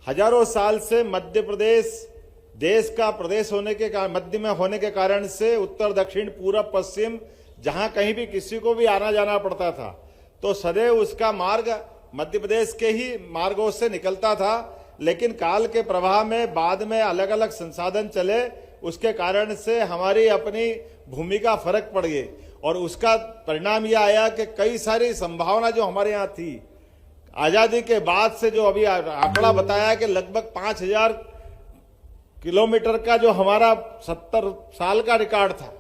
हजारों साल से मध्य प्रदेश देश का प्रदेश होने के मध्य में होने के कारण से उत्तर दक्षिण पूरब पश्चिम जहां कहीं भी किसी को भी आना जाना पड़ता था तो सदैव उसका मार्ग मध्य प्रदेश के ही मार्गों से निकलता था। लेकिन काल के प्रवाह में बाद में अलग अलग संसाधन चले, उसके कारण से हमारी अपनी भूमि का फर्क पड़ गई और उसका परिणाम यह आया कि कई सारी संभावना जो हमारे यहाँ थी आजादी के बाद से, जो अभी आंकड़ा बताया कि लगभग 5000 किलोमीटर का जो हमारा 70 साल का रिकॉर्ड था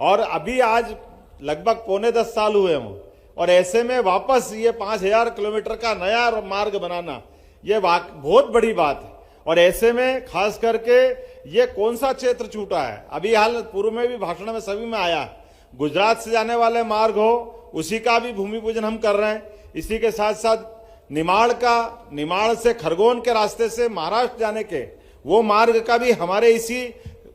और अभी आज लगभग पौने 10 साल हुए हों और ऐसे में वापस ये 5000 किलोमीटर का नया मार्ग बनाना ये बहुत बड़ी बात है। और ऐसे में खास करके ये कौन सा क्षेत्र छूटा है, अभी हाल पूर्व में भी भाषण में सभी में आया, गुजरात से जाने वाले मार्ग हो उसी का भी भूमि पूजन हम कर रहे हैं। इसी के साथ साथ निमाड़ से खरगोन के रास्ते से महाराष्ट्र जाने के वो मार्ग का भी हमारे इसी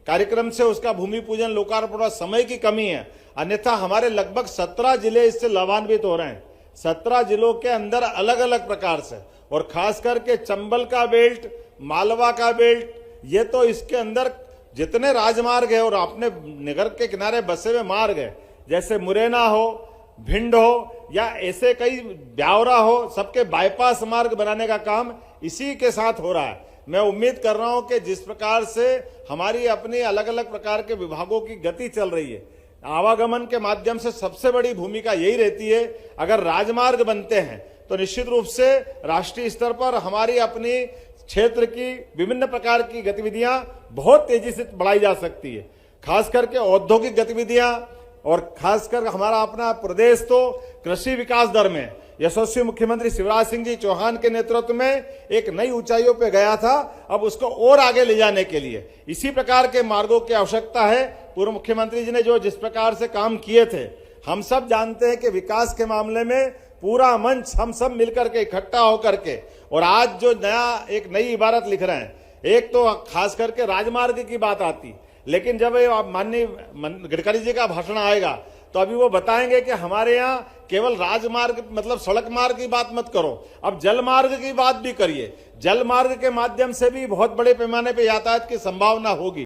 कार्यक्रम से उसका भूमि पूजन लोकार्पण, समय की कमी है, अन्यथा हमारे लगभग 17 जिले इससे लाभान्वित हो रहे हैं। 17 जिलों के अंदर अलग अलग प्रकार से, और खास करके चंबल का बेल्ट, मालवा का बेल्ट, ये तो इसके अंदर जितने राजमार्ग है और अपने नगर के किनारे बसे हुए मार्ग है, जैसे मुरैना हो, भिंड हो या ऐसे कई ब्यावरा हो, सबके बाईपास मार्ग बनाने का काम इसी के साथ हो रहा है। मैं उम्मीद कर रहा हूं कि जिस प्रकार से हमारी अपनी अलग अलग प्रकार के विभागों की गति चल रही है, आवागमन के माध्यम से सबसे बड़ी भूमिका यही रहती है। अगर राजमार्ग बनते हैं तो निश्चित रूप से राष्ट्रीय स्तर पर हमारी अपनी क्षेत्र की विभिन्न प्रकार की गतिविधियां बहुत तेजी से बढ़ाई जा सकती है। खास करके औद्योगिक गतिविधियां और खासकर हमारा अपना प्रदेश तो कृषि विकास दर में यशस्वी मुख्यमंत्री शिवराज सिंह जी चौहान के नेतृत्व में एक नई ऊंचाइयों पे गया था। अब उसको और आगे ले जाने के लिए इसी प्रकार के मार्गों की आवश्यकता है। पूर्व मुख्यमंत्री जी ने जो जिस प्रकार से काम किए थे, हम सब जानते हैं कि विकास के मामले में पूरा मंच हम सब मिलकर के इकट्ठा होकर के, और आज जो एक नई इबारत लिख रहे हैं, एक तो खास करके राजमार्ग की बात आती, लेकिन जब माननीय गडकरी जी का भाषण आएगा तो अभी वो बताएंगे कि हमारे यहाँ केवल राजमार्ग मतलब सड़क मार्ग की बात मत करो, अब जल मार्ग की बात भी करिए। जल मार्ग के माध्यम से भी बहुत बड़े पैमाने पर यातायात की संभावना होगी।